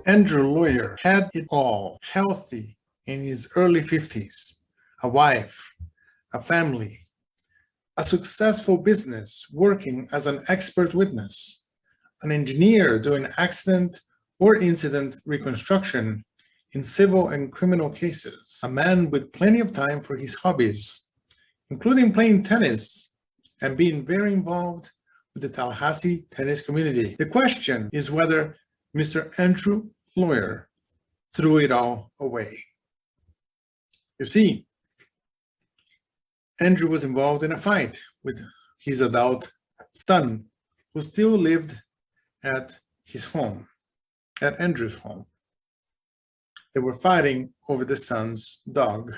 Andrew Lawyer had it all, healthy in his early 50s, a wife, a family, a successful business working as an expert witness, an engineer doing accident or incident reconstruction in civil and criminal cases, a man with plenty of time for his hobbies, including playing tennis and being very involved with the Tallahassee tennis community. The question is whether Mr. Andrew Lawyer threw it all away. You see, Andrew was involved in a fight with his adult son, who still lived at his home, at Andrew's home. They were fighting over the son's dog.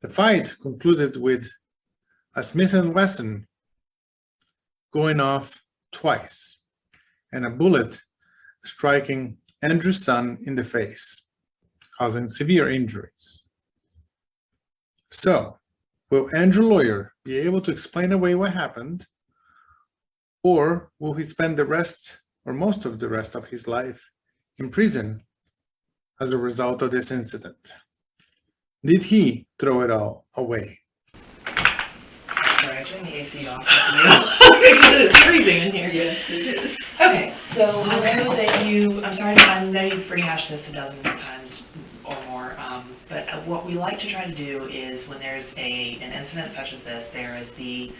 The fight concluded with a Smith & Wesson going off twice and a bullet striking Andrew's son in the face, causing severe injuries. So, will Andrew Lawyer be able to explain away what happened, or will he spend the rest or most of the rest of his life in prison as a result of this incident? Did he throw it all away? Sorry, I turned the AC off because it's freezing in here. Yes, it is. Okay, so I know that I know you've rehashed this a dozen times or more, but what we like to try to do is when there's an incident such as this, there is the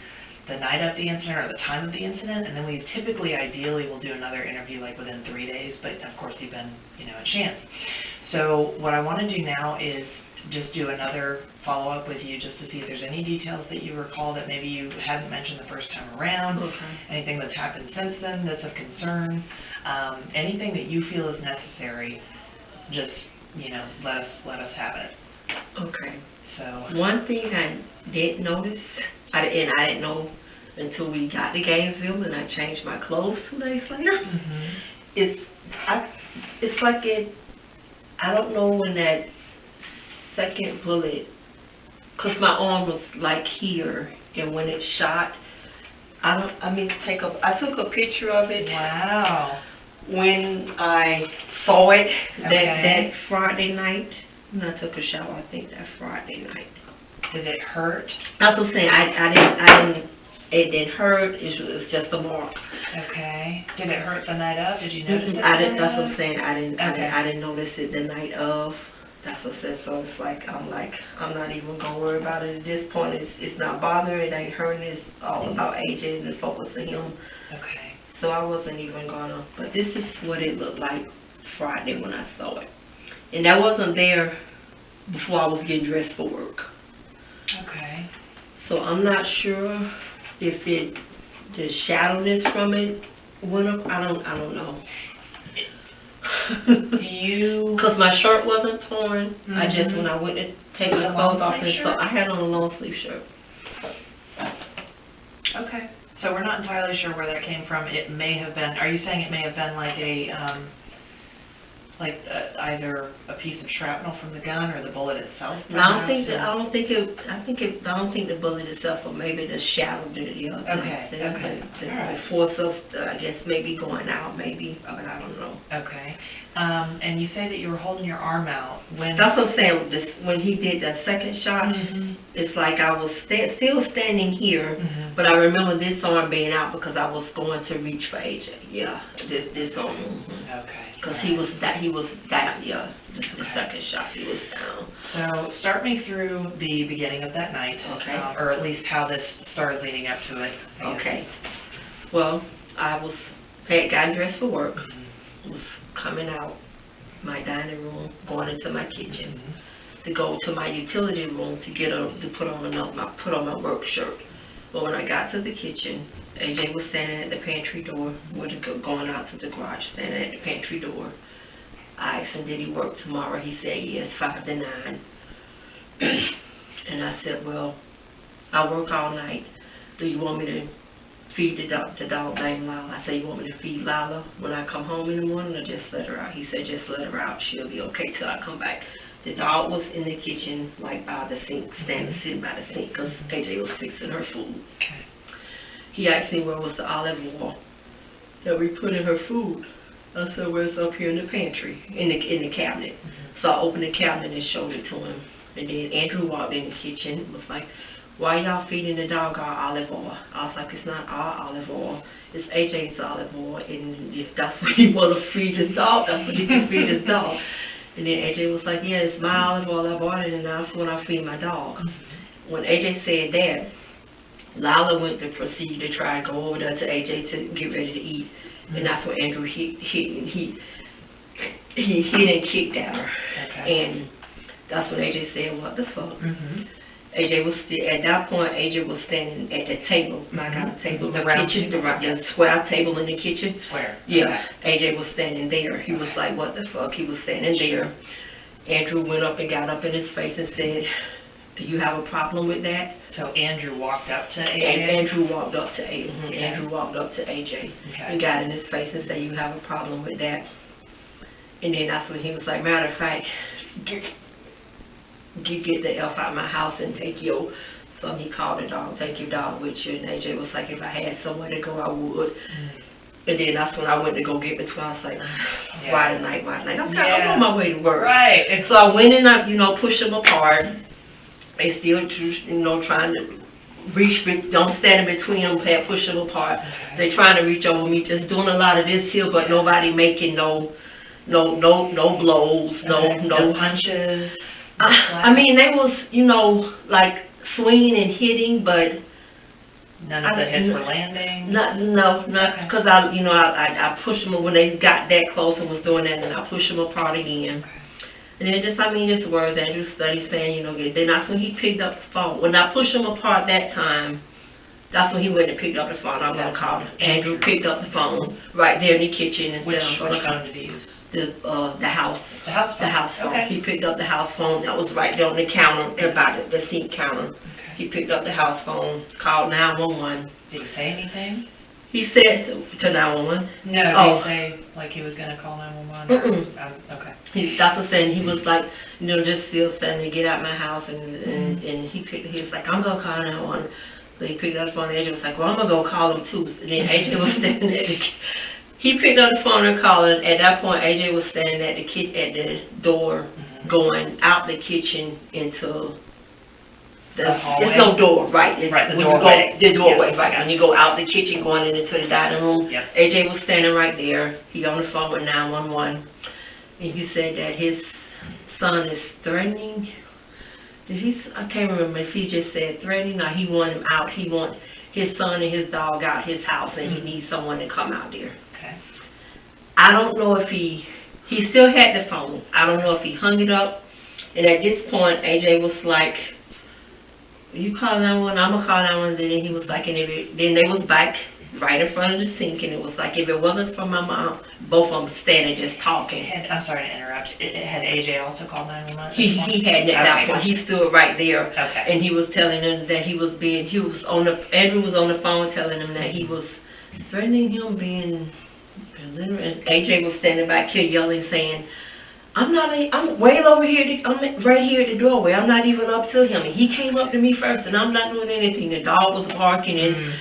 night of the incident or the time of the incident, and then we typically, ideally, will do another interview like within 3 days, but of course you've been, a chance. So what I want to do now is just do another follow-up with you just to see if there's any details that you recall that maybe you hadn't mentioned the first time around. Okay. Anything that's happened since then that's of concern, anything that you feel is necessary, just, let us have it. Okay. So One thing I did notice, I didn't know until we got to Gainesville and I changed my clothes 2 days later. It's like I don't know when that second bullet, cause my arm was like here, and when it shot, I took a picture of it. wow. When I saw it Okay. that Friday night, when I took a shower, I think that Friday night. Did it hurt? That's what I'm saying. I didn't. It didn't hurt. It was just a mark. Okay. Did it hurt the night of? Did you notice it? I didn't. That's what I'm saying. I didn't notice it the night of. That's what I said. So it's like I'm not even gonna worry about it at this point. It's not bothering. It ain't hurting. It's all about AJ and the focus on him. Okay. So I wasn't even gonna. But this is what it looked like Friday when I saw it, and that wasn't there before I was getting dressed for work. Okay. So I'm not sure if the shadowness from it went up. I don't know. Do you? Cause my shirt wasn't torn. I just, when I went to take my clothes off, and so I had on a long sleeve shirt. Okay. So we're not entirely sure where that came from. It may have been. Are you saying it may have been like either a piece of shrapnel from the gun or the bullet itself? No, I don't think the bullet itself, or maybe the shadow did it. The force of, I guess, maybe going out, maybe, but I don't know. Okay. And you say that you were holding your arm out when. That's what I'm saying. When he did that second shot, it's like I was still standing here, but I remember this arm being out because I was going to reach for AJ. Yeah, this arm. Okay. Because he was down, yeah. The second shot, he was down. So start me through the beginning of that night, Okay. Or at least how this started leading up to it. I guess. Okay. Well, I had gotten dressed for work, was coming out my dining room, going into my kitchen to go to my utility room to put on my work shirt. But when I got to the kitchen, AJ was standing at the pantry door, going out to the garage, standing at the pantry door. I asked him, did he work tomorrow? He said, yes, 5 to 9. And I said, well, I work all night. Do you want me to feed the dog named Lala? I said, you want me to feed Lala when I come home in the morning, or just let her out? He said, just let her out. She'll be okay till I come back. The dog was in the kitchen, like by the sink, sitting by the sink, because AJ was fixing her food. Okay. He asked me where was the olive oil that we put in her food. I said, well, it's up here in the pantry, in the cabinet. So I opened the cabinet and showed it to him. And then Andrew walked in the kitchen and was like, why y'all feeding the dog our olive oil? I was like, it's not our olive oil, it's AJ's olive oil. And if that's what he want to feed his dog, that's what he can feed his dog. And then AJ was like, yeah, it's my olive oil, I bought it, and that's what I feed my dog. When AJ said that, Lila went to proceed to try and go over there to AJ to get ready to eat. And that's what Andrew hit and kicked at her. Okay. And that's when AJ said, what the fuck? AJ was at that point, AJ was standing at the table, like our table in The the round kitchen, table, the square table in the kitchen. Swear. Yeah, AJ was standing there. He was like, what the fuck? He was standing there. Andrew went up and got up in his face and said, do you have a problem with that? So Andrew walked up to AJ? And Andrew walked up to AJ. Andrew walked up to AJ Okay. and got in his face and said, you have a problem with that? And then that's when he was like, matter of fact, get the F out of my house and take your, so he called the dog, take your dog with you. And AJ was like, if I had somewhere to go, I would. And then that's when I went to go get the twins. I was like, why tonight? I'm on my way to work. Right. And so I went and I, pushed them apart. They still, trying to reach, don't stand in between them, push them apart. Okay. They trying to reach over me, just doing a lot of this here, but nobody making no blows, No punches. I mean, they was, like swinging and hitting, but None of the hits were landing. not Okay. because I pushed them when they got that close and was doing that, and I pushed them apart again. Okay. And then just words Andrew studied saying, then that's when he picked up the phone. When I pushed him apart that time, that's when he went and picked up the phone. I'm gonna call him. Andrew picked up the phone right there in the kitchen and Which said, phone did he use? the house. The house phone? The house phone. Okay. He picked up the house phone that was right there on the counter, about the sink counter. Okay. He picked up the house phone, called 911. Did he say anything? He said to 911. No, did he say like he was gonna call 911? Okay. That's what I'm saying. He was like, just still saying to get out my house, and he was like, I'm gonna call 911. So he picked up the phone, and AJ was like, well, I'm gonna go call him too. And then AJ was standing at he picked up the phone and called it. At that point, AJ was standing at the door, going out the kitchen into The hallway? It's no door, right? It's Right, the when doorway. the doorway, Yes, right. When you go out the kitchen, going into the dining room. Yep. AJ was standing right there. He on the phone with 911. And he said that his son is threatening. I can't remember if he just said threatening or he want him out. He want his son and his dog out his house, and he needs someone to come out there. Okay. I don't know if he still had the phone. I don't know if he hung it up. And at this point, AJ was like, you call 911, I'm gonna call 911. Then he was like, then they was back right in front of the sink, and it was like, if it wasn't for my mom, both of them standing just talking. I'm sorry to interrupt. Had AJ also called 911? He had at that point. He stood right there, Okay. and he was telling them that Andrew was on the phone telling him that he was threatening him, being belligerent. And AJ was standing back here yelling, saying, I'm way over here, I'm right here at the doorway. I'm not even up to him. And he came up to me first, and I'm not doing anything. The dog was barking, and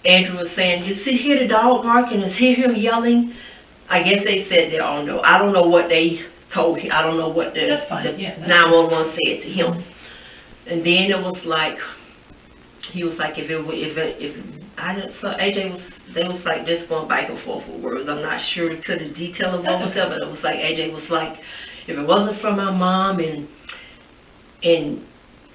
Andrew was saying, you see here the dog barking, and hear him yelling. I guess they said they all know. I don't know what they told him. I don't know what the 911 said to him. And then it was like, he was like, they was like just going back and forth with words. I'm not sure to the detail of what was said, but it was like, AJ was like, if it wasn't for my mom and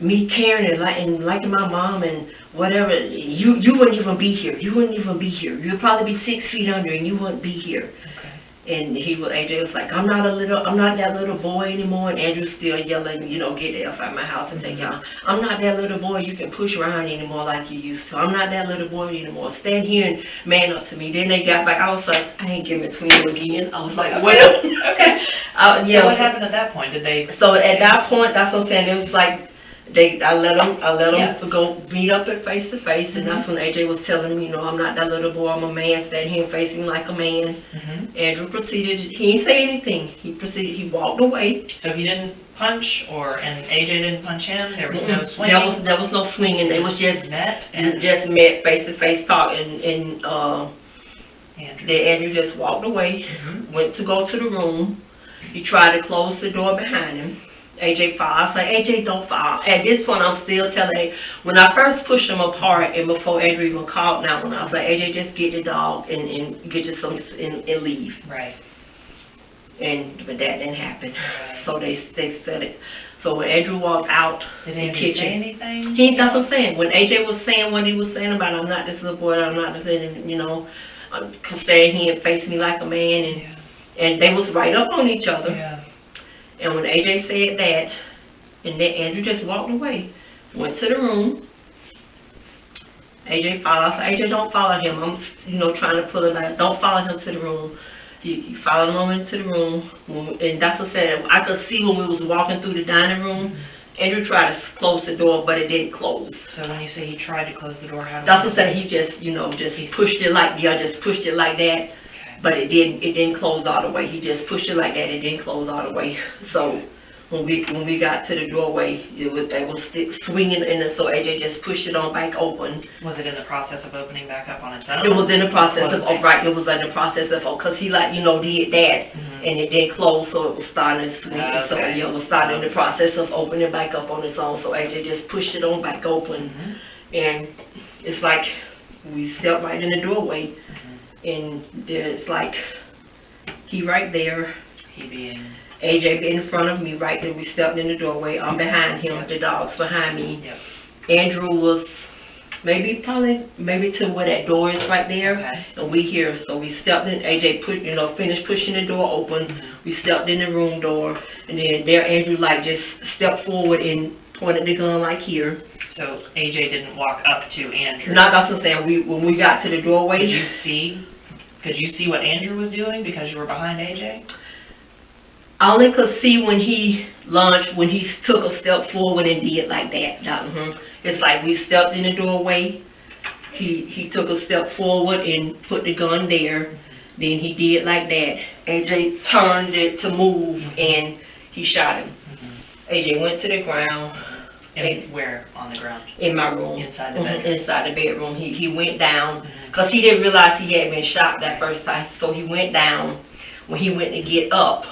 me caring and liking my mom and whatever, you wouldn't even be here. You wouldn't even be here. You'd probably be 6 feet under, and you wouldn't be here. Okay. And AJ was like, I'm not that little boy anymore. And Andrew's still yelling, get the F out of my house and take y'all. I'm not that little boy you can push around anymore like you used to. I'm not that little boy anymore. Stand here and man up to me. Then they got back. I was like, I ain't getting between you again. I was like, well. Okay. So what happened at that point? Did they? So at that point, that's what I'm saying. It was like, I let them go meet up at face to face, and that's when AJ was telling him, I'm not that little boy, I'm a man, standing here facing like a man. Andrew proceeded, he didn't say anything. He walked away. So he didn't punch, and AJ didn't punch him. There was no swinging. There was no swinging. They was just met face to face talk, and Andrew. Then Andrew just walked away, went to go to the room. He tried to close the door behind him. AJ followed. I was like, AJ, don't follow. At this point, I'm still telling, when I first pushed them apart and before Andrew even called now, when I was like, AJ, just get the dog and get you some and leave. Right. But that didn't happen. Right. So they said it. So when Andrew walked out Did the Andrew kitchen, say anything? that's what I'm saying. When AJ was saying what he was saying about, I'm not this little boy, I'm not this, and, you know, standing here and face me like a man, and they was right up on each other. Yeah. And when AJ said that, and then Andrew just walked away, went to the room. AJ followed. I said, AJ, don't follow him. I'm, you know, trying to pull him back. Don't follow him to the room. He followed him into the room, and that's what I said. I could see when we was walking through the dining room. Andrew tried to close the door, but it didn't close. So when you say he tried to close the door, how did That's what I said. He just, you know, just pushed it like, just pushed it like that. Okay. But it didn't close all the way. He just pushed it like that. It didn't close all the way. So when we got to the doorway, it was swinging in, and so AJ just pushed it on back open. Was it in the process of opening back up on its own? It was in the process Closing. of right. It was in the process of, because he, like, you know, did that, and it didn't close, so it was starting to swing. Okay. So yeah, it was starting in the process of opening back up on its own. So AJ just pushed it on back open, and it's like we stepped right in the doorway, and it's like he right there. He being AJ in front of me, right there. We stepped in the doorway. I'm behind him. The dog's behind me. Yep. Andrew was maybe to where that door is right there. Okay. And we here, so we stepped in. AJ finished pushing the door open. We stepped in the room door, and then there Andrew like just stepped forward and pointed the gun like here. So AJ didn't walk up to Andrew. Not that's what I'm saying. When we got to the doorway, Could you see what Andrew was doing because you were behind AJ? I only could see when he lunged, when he took a step forward and did like that. It's like we stepped in the doorway. He took a step forward and put the gun there. Then he did like that. AJ turned it to move, and he shot him. AJ went to the ground. And where on the ground? In my room. Inside the bedroom? Inside the bedroom. He went down, because he didn't realize he had been shot that first time. So he went down. When he went to get up,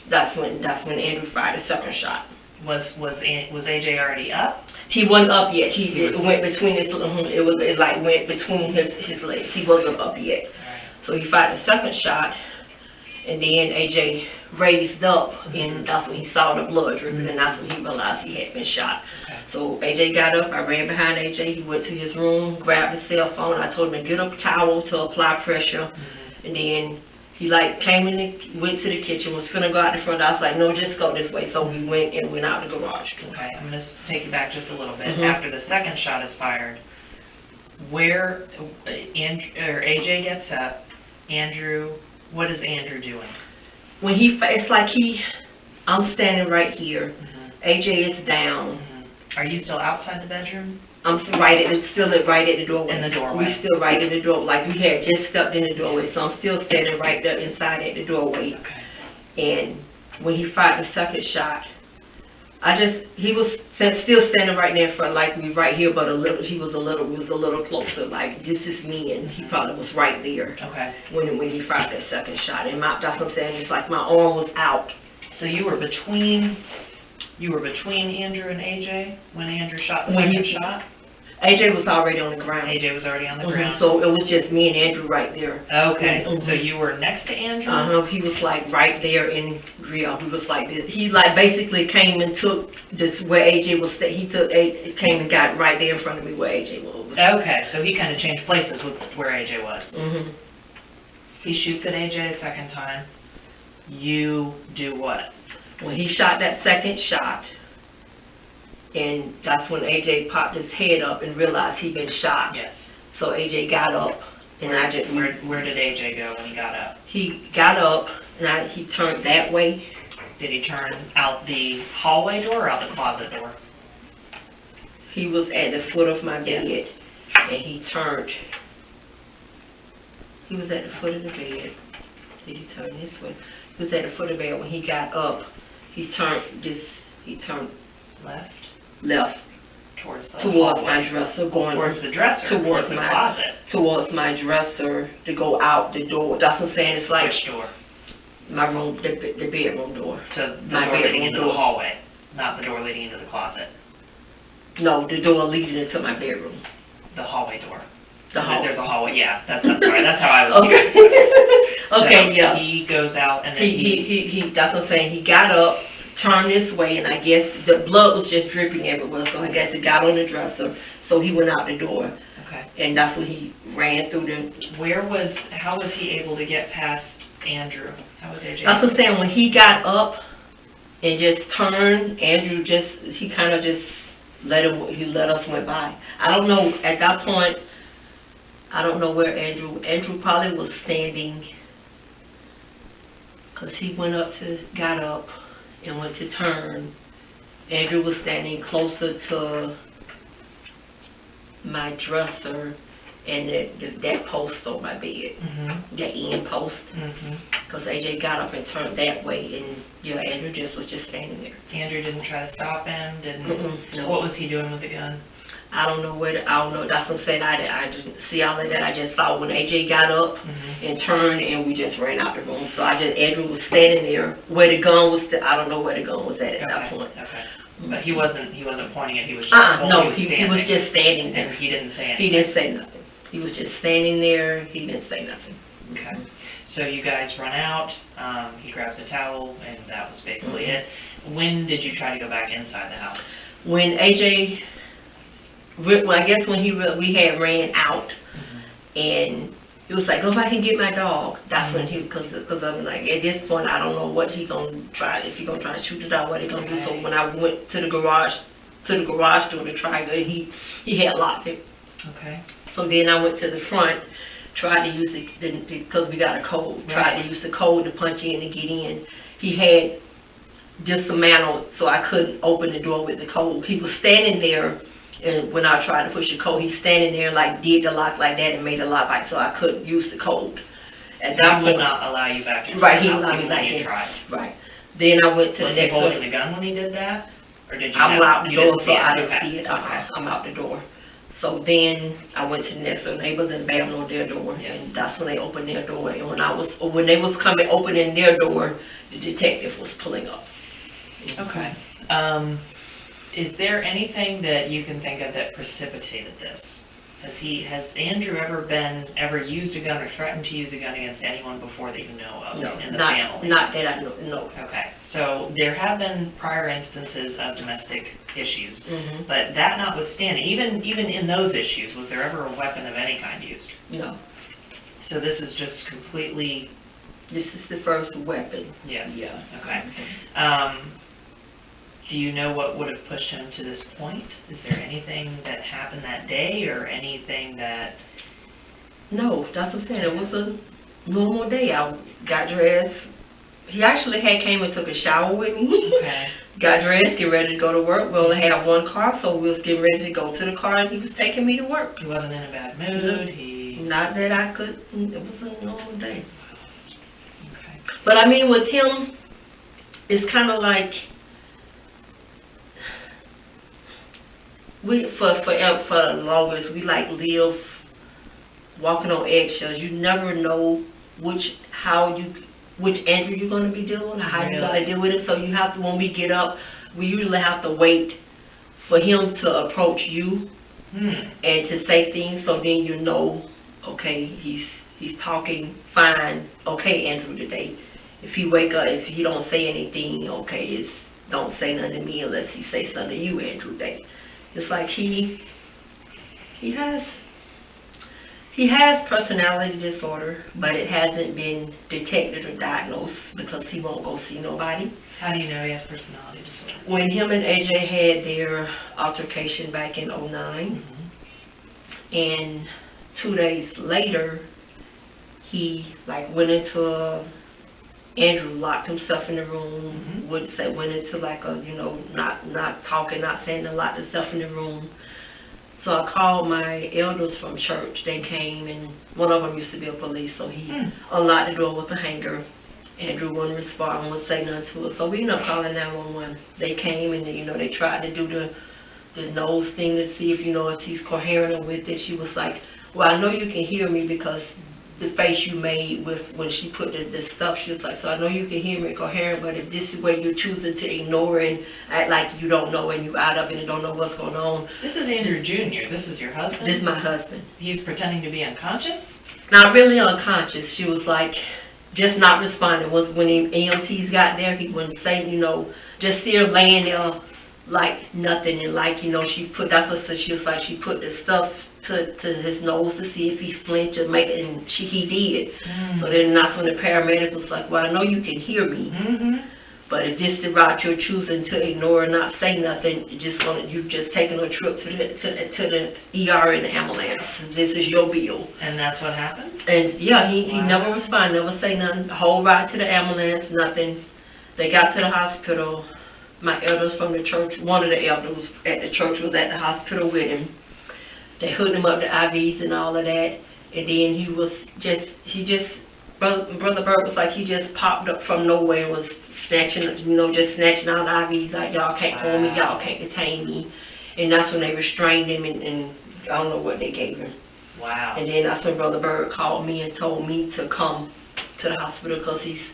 that's when Andrew fired the second shot. Was AJ already up? He wasn't up yet. It went between his went between his legs. He wasn't up yet. Right. So he fired the second shot, and then AJ raised up, and that's when he saw the blood dripping, and that's when he realized he had been shot. Okay. So AJ got up. I ran behind AJ. He went to his room, grabbed his cell phone. I told him to get a towel to apply pressure, and then he came in, went to the kitchen, was finna go out the front. I was like, no, just go this way. So we went out the garage. Okay, I'm gonna take you back just a little bit. After the second shot is fired, where AJ gets up, Andrew, what is Andrew doing? When I'm standing right here. AJ is down. Are you still outside the bedroom? I'm still right at the doorway. In the doorway. We still right in the door, like we had just stepped in the doorway. So I'm still standing right there inside at the doorway. Okay. And when he fired the second shot, he was still standing right there in front, like me right here, but we was a little closer. Like, this is me, and he probably was right there. Okay. When he fired that second shot, and that's what I'm saying. It's like my arm was out. So you were between Andrew and AJ when Andrew shot the second shot? AJ was already on the ground. AJ was already on the ground. So it was just me and Andrew right there. Okay, so you were next to Andrew? He was like right there in Rio. He was like this. He basically came and took this where AJ was. Came and got right there in front of me where AJ was. Okay, so he kind of changed places with where AJ was. Mm-hmm. He shoots at AJ a second time. You do what? When he shot that second shot, and that's when AJ popped his head up and realized he'd been shot. Yes. So AJ got up, and Where did AJ go when he got up? He got up, and he turned that way. Did he turn out the hallway door or out the closet door? He was at the foot of my bed, Yes. and he turned. He was at the foot of the bed. Did he turn this way? He was at the foot of the bed. When he got up, he turned Left? left, Towards the towards my hallway. dresser, going Towards the dresser, towards the my- closet. towards my dresser to go out the door. That's what I'm saying. It's like Which door? my room, the bedroom door. So the My door leading bedroom into door. the hallway, not the door leading into the closet. No, the door leading into my bedroom. The hallway door. The hallway. There's a hallway, yeah, I'm sorry, that's how I was. Okay. So Okay, yeah. he goes out and then He, that's what I'm saying. He got up, turned this way, and I guess the blood was just dripping everywhere. So I guess he got on the dresser, so he went out the door, okay. and that's when he ran through the. How was he able to get past Andrew? How was AJ? That's what I'm saying. When he got up and just turned, Andrew he kind of just let us went by. I don't know at that point. I don't know where Andrew probably was standing, because he got up and went to turn. Andrew was standing closer to my dresser and that post on my bed, Mm-hmm. the end post, Mm-hmm. because AJ got up and turned that way, and yeah, Andrew was just standing there. Andrew didn't try to stop him, No. What was he doing with the gun? I don't know I don't know. That's what I'm saying. I didn't see all of that. I just saw when AJ got up Mm-hmm. and turned, and we just ran out the room. So Andrew was standing there where the gun was. I don't know where the gun was at that point. Okay. But he wasn't pointing it, he was just No, was he was just standing and there. he didn't say anything. He didn't say nothing. He was just standing there. He didn't say nothing. Okay. So you guys run out, he grabs a towel, and that was basically it. When did you try to go back inside the house? When AJ, well, I guess when we had ran out, and he was like, "Go back and get my dog." That's when because I'm like, at this point, I don't know what he gonna try. If he gonna try to shoot it out, what he gonna do? So Okay. when I went to the garage door to try it, he had locked it. Okay. So then I went to the front, tried to use it because we got a code. Tried to use the code to punch in and get in. He had dismantled, so I couldn't open the door with the code. He was standing there, and when I tried to push the code, he's standing there like did the lock like that and made a lock like so I couldn't use the code. At that He would point, not allow you back into Right, the he house would allow me even when back you in. tried. right. Then I went to Was the he next holding door. the gun when he did that? Or did you I'm out the you door, didn't so see it? I didn't Okay. see it. Okay. I'm out the door. So then I went to the next door neighbors and banged on their door, Yes. and that's when they opened their door. And when they was coming opening their door, the detective was pulling up. Okay. Is there anything that you can think of that precipitated this? Has Andrew ever used a gun or threatened to use a gun against anyone before that you know of No, in the family? not that I know. No. Okay, so there have been prior instances of domestic issues, Mhm. but that notwithstanding, even in those issues, was there ever a weapon of any kind used? No. So this is just completely, This is the first weapon. yes, Yeah. okay. Do you know what would have pushed him to this point? Is there anything that happened that day or anything that, No, that's what I'm saying. It was a normal day. I got dressed. He actually came and took a shower with me. okay, Got dressed, get ready to go to work. We only had one car, so we was getting ready to go to the car, and he was taking me to work. he wasn't in a bad mood, he, Not that I could. It was a normal day. okay, But I mean, with him, it's kind of like we for the longest we like live walking on eggshells. You never know which Andrew you're gonna be dealing with, or how you gotta Really? deal with him. So you have to, when we get up, we usually have to wait for him to approach you and to say things, so then you know, okay, he's talking fine, okay, Andrew, today. If he wake up, if he don't say anything, okay, don't say nothing to me unless he say something to you, Andrew, day. It's like he has personality disorder, but it hasn't been detected or diagnosed because he won't go see nobody. How do you know he has personality disorder? When him and AJ had their altercation back in '09, and 2 days later, he went into Andrew locked himself in the room, went into not talking, not saying a lot, himself in the room. So I called my elders from church. They came, and one of them used to be a police, so he unlocked the door with a hanger. Andrew wouldn't respond, wouldn't say nothing to us. So we ended up calling 911. They came and they tried to do the nose thing to see if, if he's coherent with it. She was like, well, I know you can hear me because the face you made with when she put the stuff, she was like, so I know you can hear me coherent, but if this is where you're choosing to ignore and act like you don't know and you out of it and don't know what's going on. This is Andrew Jr., this is your husband? This is my husband. He's pretending to be unconscious? Not really unconscious. She was like, just not responding. Was when the EMTs got there, he wouldn't say, just still laying there like nothing. And like, she put, that's what she was like, she put the stuff to his nose to see if he flinched or make it, and he did. So then that's when the paramedic was like, well, I know you can hear me, but if this is the route you're choosing to ignore and not say nothing, you've just taken a trip to the ER in the ambulance. This is your bill. And that's what happened? And yeah, he never responded, never say nothing. The whole ride to the ambulance, nothing. They got to the hospital. My elders from the church, one of the elders at the church was at the hospital with him. They hooked him up to IVs and all of that. And then Brother Bird was like, he just popped up from nowhere and was snatching, just snatching out IVs, like, y'all can't hold me, y'all can't detain me. And that's when they restrained him and I don't know what they gave him. Wow. And then that's when Brother Bird called me and told me to come to the hospital because he's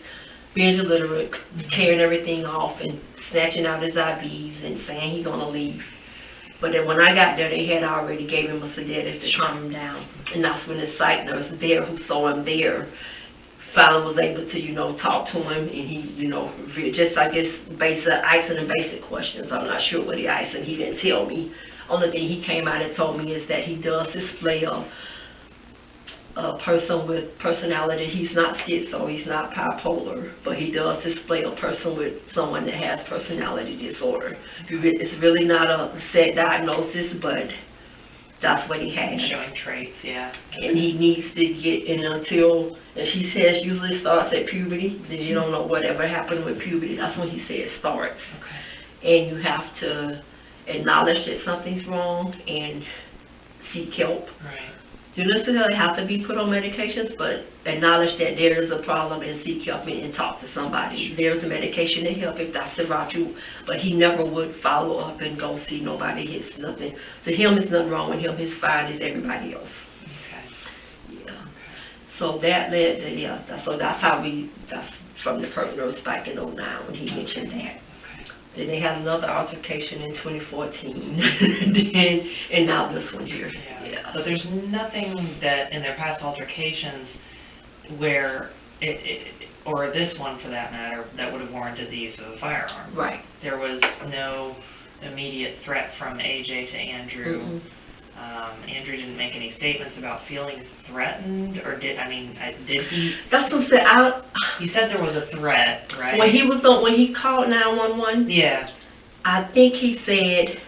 being illiterate, tearing everything off and snatching out his IVs and saying he's gonna leave. But then when I got there, they had already gave him a sedative to calm him down. And that's when the psych nurse there who saw him there finally was able to, talk to him. And he, just, I guess, asking him basic questions. I'm not sure what he asked him. He didn't tell me. Only thing he came out and told me is that he does display a person with personality. He's not schizo, he's not bipolar, but he does display a person with someone that has personality disorder. It's really not a set diagnosis, but that's what he has. Showing traits, yeah. And he needs to get in until, and she says usually starts at puberty. Then you don't know whatever happened with puberty. That's when he says starts. Okay. And you have to acknowledge that something's wrong and seek help. Right. You necessarily have to be put on medications, but acknowledge that there is a problem and seek help and talk to somebody. There's a medication to help if that's the route but he never would follow up and go see nobody. It's nothing. To him, it's nothing wrong with him. His fine is everybody else. Okay. Yeah. So that led to, so that's from the nurse back in 09 when he mentioned that. Then they had another altercation in 2014, and now this one here. Yeah. But there's nothing that in their past altercations where or this one for that matter, that would have warranted the use of a firearm. Right. There was no immediate threat from AJ to Andrew. Mm-hmm. Andrew didn't make any statements about feeling threatened, or did he? That's what I'm saying. He said there was a threat, right? When he called 911. Yeah. I think he said,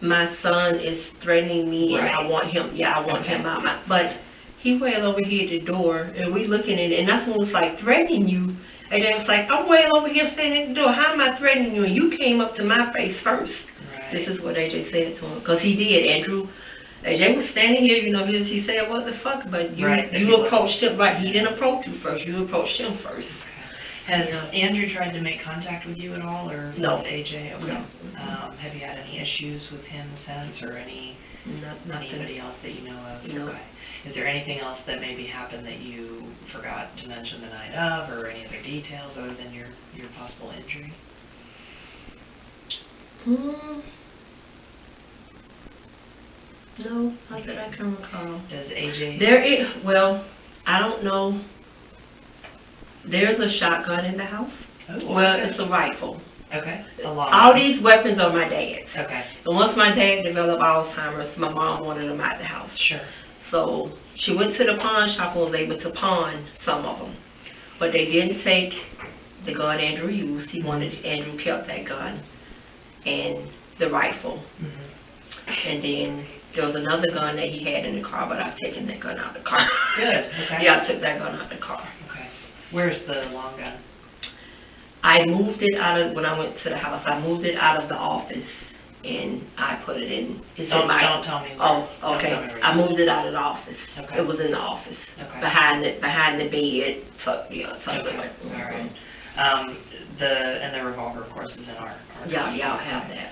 "My son is threatening me, and I want him. Yeah, I want him out." But he wailed over here at the door, and we looking at it, and that's when it was like threatening you. And then it was like, "I'm way over here standing at the door. How am I threatening you? And you came up to my face first." Right. This is what AJ said to him, because he did. AJ was standing here, he said, "What the fuck?" But you approached him, right? He didn't approach you first. You approached him first. Okay. Has Andrew tried to make contact with you at all, or No. with AJ? Okay. No. Have you had any issues with him since, or anybody else that you know of? No. Okay. Is there anything else that maybe happened that you forgot to mention the night of, or any other details other than your possible injury? No, not that I can recall. Does AJ? I don't know. There's a shotgun in the house. Oh, Well, okay. it's a rifle. Okay. A long All one. these weapons are my dad's. Okay. And once my dad developed Alzheimer's, my mom wanted them out the house. Sure. So she went to the pawn shop and was able to pawn some of them. But they didn't take the gun Andrew used. Andrew kept that gun and the rifle. Mm-hmm. And then there was another gun that he had in the car, but I've taken that gun out of the car. Good. Okay. Yeah, I took that gun out of the car. Okay. Where's the long gun? I moved it when I went to the house, I moved it out of the office and I put it in. Don't tell me. Oh, okay. Don't tell me I moved it out of the office. Okay. It was in the office. Okay. Behind the bed, tucked Okay. away. All right. The revolver, of course, is in our Y'all custody. have that.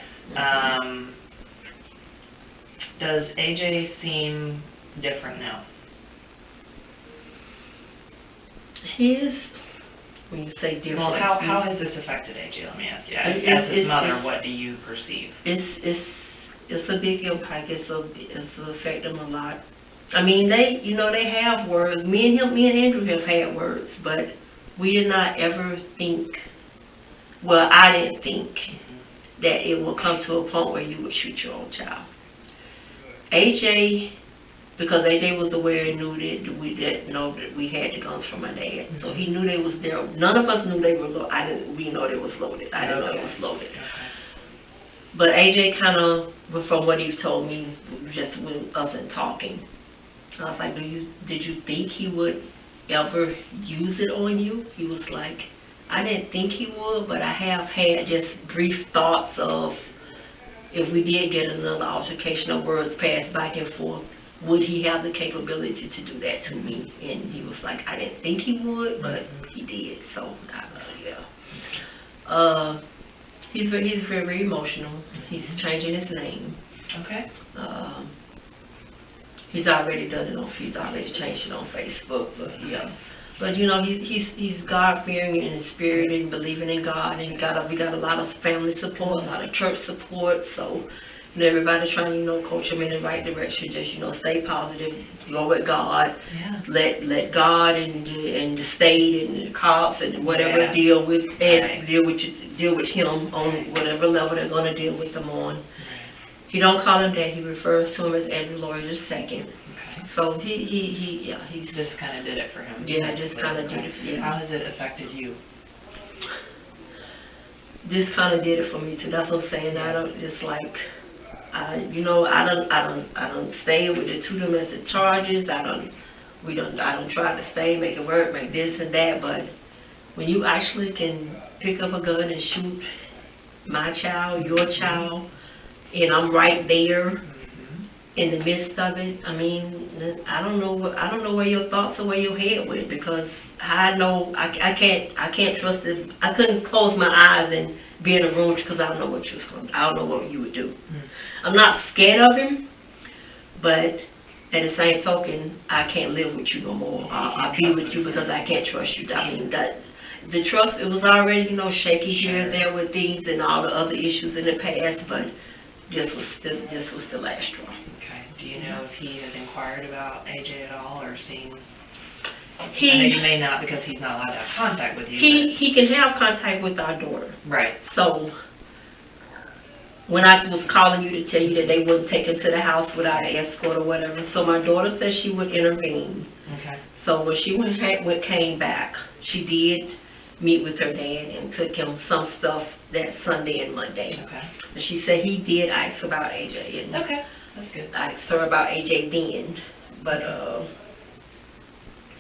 Does AJ seem different now? When you say different. Well, how has this affected AJ? Let me ask you. As his mother, what do you perceive? It's a big impact. It's affected him a lot. I mean, they have words. Me and Andrew have had words, but we did not ever think. Well, I didn't think that it would come to a point where you would shoot your own child. AJ, because AJ was aware and knew that we didn't know that we had the guns from my dad, so he knew they was there. None of us knew they were loaded. We know they was loaded. I didn't know it was loaded. But AJ kind of, from what he told me, just with us and talking, I was like, did you think he would ever use it on you? He was like, I didn't think he would, but I have had just brief thoughts of if we did get another altercation of words passed back and forth, would he have the capability to do that to me? And he was like, I didn't think he would, but he did. So, yeah. He's very emotional. He's changing his name. Okay. He's already changed it on Facebook, but yeah. But he's God-fearing and spirited and believing in God, and we got a lot of family support, a lot of church support. So everybody's trying to coach him in the right direction. Just stay positive, go with God. Yeah. Let God and the state and the cops and whatever deal with him on whatever level they're gonna deal with him on. He don't call him that. He refers to him as Andrew Lloyd II. Okay. So he's. This kind of did it for him. Yeah, this kind of did it. Yeah. How has it affected you? This kind of did it for me too. That's what I'm saying. I don't. It's like, I don't stay with the 2 domestic charges. I don't try to stay, make it work, make this and that. But when you actually can pick up a gun and shoot my child, your child, and I'm right there in the midst of it, I mean, I don't know where your thoughts or where your head went, because I know I can't trust it. I couldn't close my eyes and be in a room because I don't know what I don't know what you would do. I'm not scared of him, but at the same token, I can't live with you no more. I'll be with you because I can't trust you. I mean, that the trust, it was already shaky here and there with things and all the other issues in the past, but this was the last straw. Okay. Do you know if he has inquired about AJ at all, or seen? I know He you may not, because he's not allowed to have contact with you. he can have contact with our daughter. Right. So when I was calling you to tell you that they wouldn't take him to the house without an escort or whatever, so my daughter said she would intervene. Okay. So when she came back, she did meet with her dad and took him some stuff that Sunday and Monday. Okay. And she said he did ask about AJ, and Okay. That's good. I asked her about AJ then, but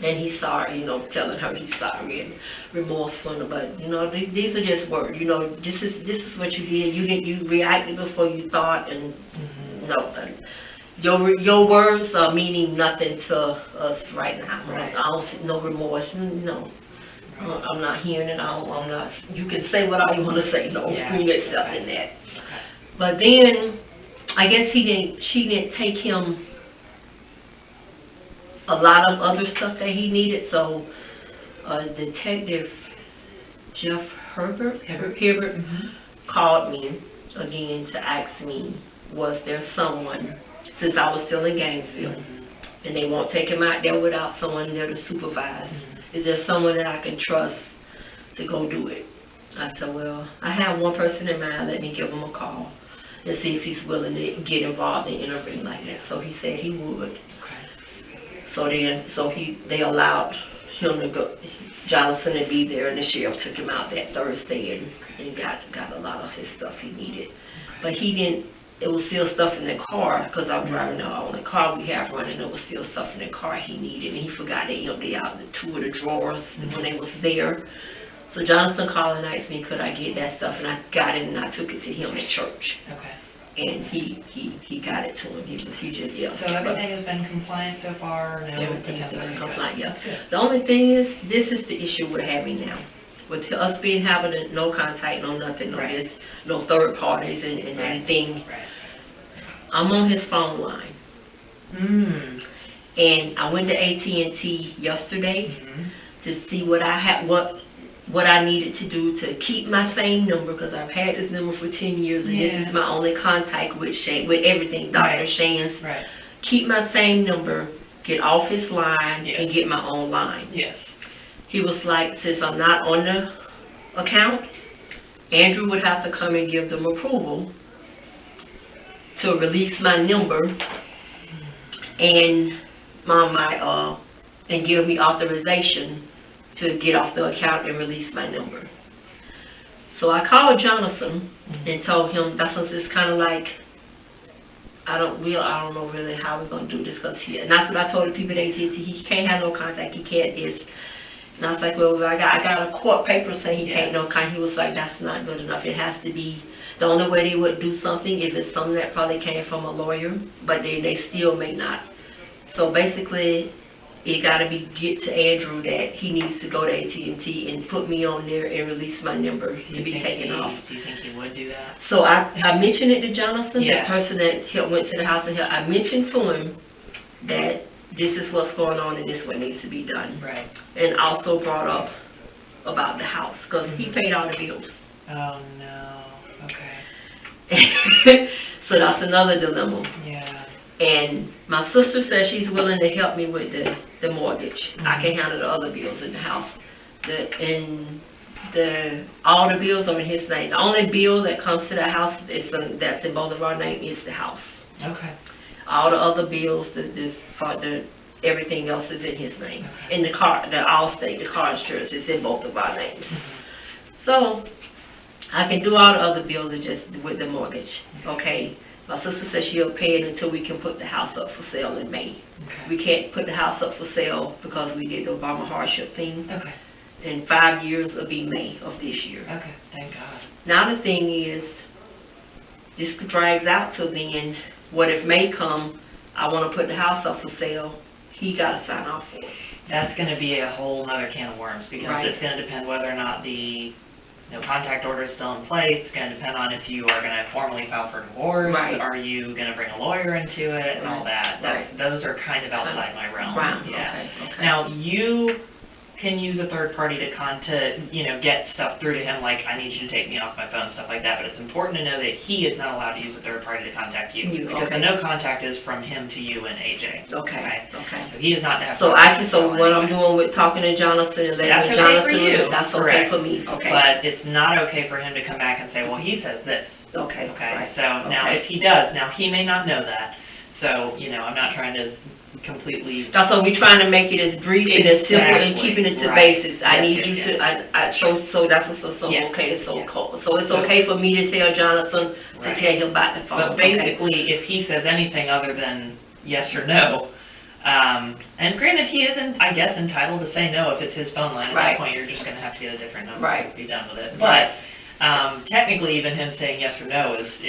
and he's sorry, telling her he's sorry and remorseful, but these are just words. This is what you did. You reacted before you thought, and your words are meaning nothing to us right now. Right. I don't see no remorse. No, I'm not hearing it. I'm not. You can say what you want to say. No, mean accepting that. Okay. But then, I guess she didn't take him a lot of other stuff that he needed. So, Detective Jeff Herbert called me again to ask me, was there someone, since I was still in Gainesville, and they won't take him out there without someone there to supervise, is there someone that I can trust to go do it? I said, well, I have one person in mind. Let me give him a call and see if he's willing to get involved and intervene like that. So he said he would. Okay. So they allowed him to go, Jonathan to be there, and the sheriff took him out that Thursday and got a lot of his stuff he needed. But he didn't. It was still stuff in the car, because I'm driving now on the car we have running. There was still stuff in the car he needed, and he forgot to empty out the 2 of the drawers when they was there. So Jonathan called and asked me, could I get that stuff, and I got it, and I took it to him at church. Okay. And he got it to him. So everything has been compliant so far? No Everything's potential- been okay, compliant, That's good. The only thing is, this is the issue we're having now. With us no contact, no nothing, no Right. this, no third parties and Right. anything. Right. I'm on his phone line. Mm. And I went to AT&T yesterday Mhm. to see what I had, what I needed to do to keep my same number, because I've had this number for 10 years and this Yeah. is my only contact with Shane, with everything, Dr. Right. Shan's. Right. Keep my same number, get off his line, Yes. and get my own line. Yes. He was like, since I'm not on the account, Andrew would have to come and give them approval to release my number and and give me authorization to get off the account and release my number. So I called Jonathan and told him that's it's kind of like, I don't know really how we're gonna do this, because and that's what I told the people at AT&T, he can't have no contact, he can't this. And I was like, well, I got a court paper saying he can't no contact. He was like, that's not good enough. It has to be, the only way they would do something if it's something that probably came from a lawyer, but they still may not. So basically, it gotta get to Andrew that he needs to go to AT&T and put me on there and release my number to be taken off. Do you think he would do that? So I mentioned it to Jonathan, Yeah. the person that went to the house, and I mentioned to him that this is what's going on and this is what needs to be done. Right. And also brought up about the house, because he paid all the bills. Oh, no. Okay. So that's another dilemma. Yeah. And my sister says she's willing to help me with the mortgage. I can handle the other bills in the house. All the bills are in his name. The only bill that comes to the house that's in both of our name is the house. Okay. All the other bills, everything else is in his name. Okay. And the Allstate, the car insurance is in both of our names. So I can do all the other bills just with the mortgage. Okay. My sister says she'll pay it until we can put the house up for sale in May. Okay. We can't put the house up for sale because we did the Obama hardship thing. Okay. In 5 years, it'll be May of this year. Okay. Thank God. Now the thing is, this drags out till then. What if May come, I want to put the house up for sale, he got to sign off for it. That's going to be a whole nother can of worms, because Right. it's going to depend whether or not the contact order is still in place. It's going to depend on if you are going to formally file for divorce. Right. Are you going to bring a lawyer into it and all that? Those are kind of outside my realm. Yeah. Okay. Now you can use a third party to get stuff through to him, like, I need you to take me off my phone, stuff like that. But it's important to know that he is not allowed to use a third party to contact you, because the no contact is from him to you and AJ. Okay. So he is not to have. So what I'm doing with talking to Jonathan and That's letting okay Jonathan, for you. that's Correct. okay for me. Okay. But it's not okay for him to come back and say, well, he says this. Okay. Okay. Right. So now, Okay. if he does, now he may not know that. So I'm not trying to completely. That's why we're trying to make it as brief and as simple and Exactly. keeping it to Right. basics. I Yes, need you yes, to, so that's what's so Yeah. okay, so Yeah. cool. So it's So- okay for me to tell Jonathan to Right. tell him about the phone. But okay? basically, if he says anything other than yes or no, and granted, he isn't, I guess, entitled to say no if it's his phone line. At Right. that point, you're just going to have to get a different number Right. and be done with it. Right. But technically, even him saying yes or no is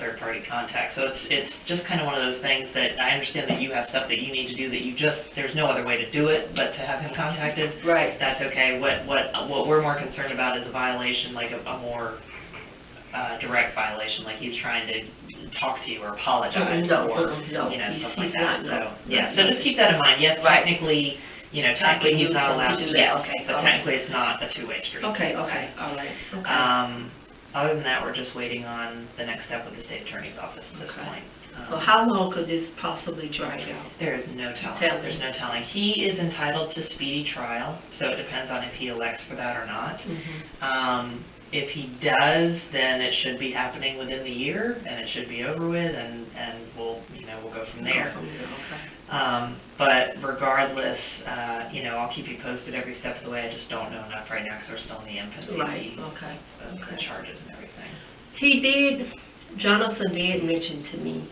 third-party contact. So it's just kind of one of those things that I understand that you have stuff that you need to do that there's no other way to do it but to have him contacted. Right. That's okay. What we're more concerned about is a violation, like a more direct violation, like he's trying to talk to you or apologize No, or no, stuff like he's that. not, So no. yeah, so just keep that in mind. Yes, Right. technically, technically he's not allowed to to. do that. Yes, Okay, but okay. technically it's not a two-way street. Okay, all right, okay. Other than that, we're just waiting on the next step with the state attorney's office at this Okay. point. So how long could this possibly drag out? There is no telling. Telling. There's no telling. He is entitled to speedy trial, so it depends on if he elects for that or not. If he does, then it should be happening within the year, and it should be over with, and we'll go from there. Okay. But regardless, I'll keep you posted every step of the way. I just don't know enough right now because we're still in the infancy Right, of the charges and everything. Jonathan did mention to me,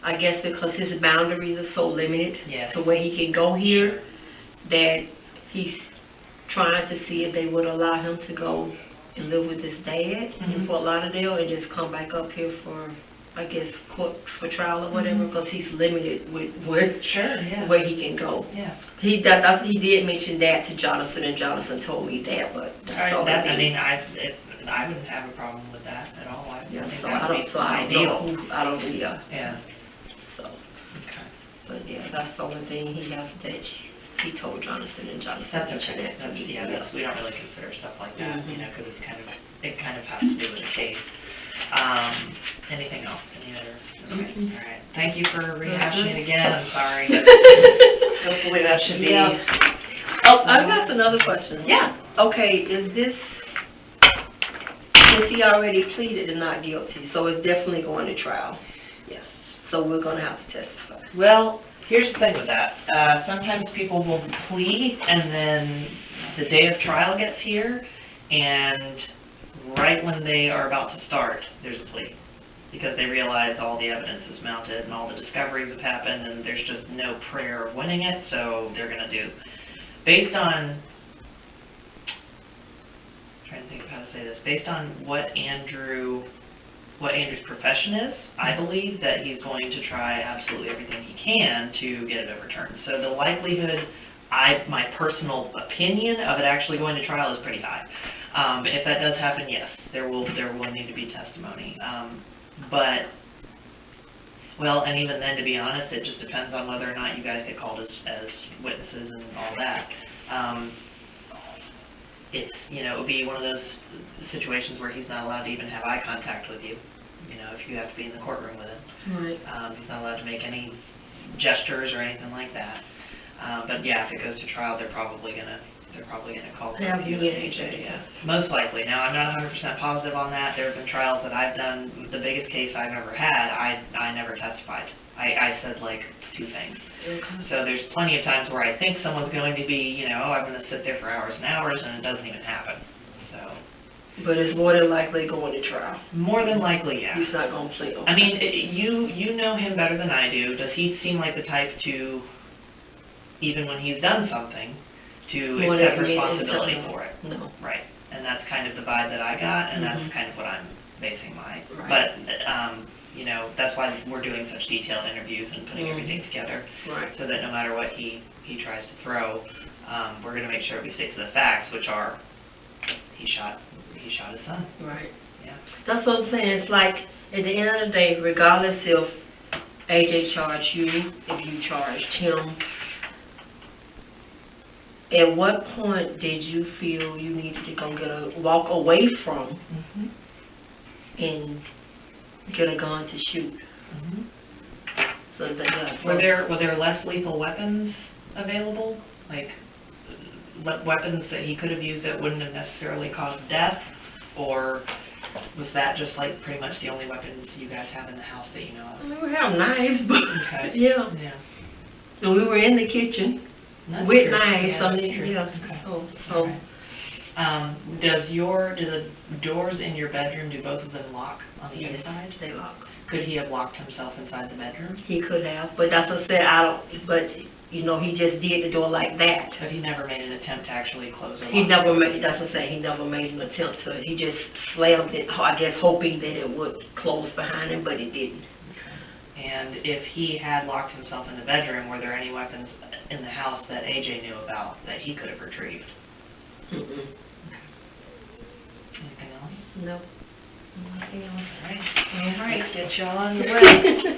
I guess because his boundaries are so limited Yes. to where he can go here, Sure. that he's trying to see if they would allow him to go and live with his dad in Mhm. Fort Lauderdale and just come back up here for, I guess, court for trial or whatever, because he's limited with Sure, yeah. where he can go. Yeah. He did mention that to Jonathan, and Jonathan told me that, but that's all. I mean, I wouldn't have a problem with that at all. I Yeah, think so that I would don't, be so I don't know ideal. who, I don't, yeah, Yeah, so, okay. but yeah, that's the only thing that he told Jonathan, and Jonathan That's mentioned okay. that to That's, me. yeah, that's, we don't really consider stuff like that, you Mhm. know, because it kind of has to do with the case. Anything else? Any other? Okay, all right. Thank you for rehashing it again. I'm sorry. Hopefully that should be. Yeah. Oh, I've got another question. Yeah. Okay, is this, since he already pleaded to not guilty, so it's definitely going to trial, Yes. so we're gonna have to testify. Well, here's the thing with that. Sometimes people will plead and then the day of trial gets here and right when they are about to start, there's a plea. Because they realize all the evidence is mounted and all the discoveries have happened and there's just no prayer of winning it, so they're gonna do. Based on, trying to think of how to say this, based on what Andrew's profession is, I believe that he's going to try absolutely everything he can to get it overturned. So the likelihood, my personal opinion of it actually going to trial is pretty high. If that does happen, yes, there will need to be testimony. But, well, and even then, to be honest, it just depends on whether or not you guys get called as witnesses and all that. It's, you know, it would be one of those situations where he's not allowed to even have eye contact with you, you know, if you have to be in the courtroom with him. Right. He's not allowed to make any gestures or anything like that. But yeah, if it goes to trial, they're probably gonna call Have both you me and and AJ, AJ, yeah. Most likely. Now, I'm not 100% positive on that. There have been trials that I've done. The biggest case I've ever had, I never testified. I said like 2 things. Okay. So there's plenty of times where I think someone's going to be, you know, I'm gonna sit there for hours and hours, and it doesn't even happen. So, But it's more than likely going to trial. more than likely, yeah. He's not gonna plead. I mean, you know him better than I do. Does he seem like the type to, even when he's done something, to Well, accept I mean, responsibility it's, for it? No. Right. And that's kind of the vibe that I got, and that's kind of what I'm basing my, Right. but, you know, that's why we're doing such detailed interviews and putting everything together, Right. so that no matter what he tries to throw, we're gonna make sure we stick to the facts, which are, he shot his son. Right. Yeah. That's what I'm saying. It's like, at the end of the day, regardless if AJ charged you, if you charged him, at what point did you feel you needed to go walk away from Mm-hmm. and get a gun to shoot? Mm-hmm. So that, yeah. So, Were there less lethal weapons available? Like, weapons that he could have used that wouldn't have necessarily caused death? Or was that just like pretty much the only weapons you guys have in the house that you know of? we have knives, but Okay. yeah. Yeah. And we were in the kitchen That's with true. knives. Yeah, I that's mean, true. yeah. Okay. So Alright. Do the doors in your bedroom, do both of them lock on the yes, inside? they lock. Could he have locked himself inside the bedroom? He could have, but that's what I said. I don't. But you know, he just did the door like that. But he never made an attempt to actually close or lock He never it? made. That's what I'm saying. He never made an attempt to. He just slammed it. I guess hoping that it would close behind him, but it didn't. Okay. And if he had locked himself in the bedroom, were there any weapons in the house that AJ knew about that he could have retrieved? Mm-mm. Anything else? No. Nothing else. All right. Let's get you on the way.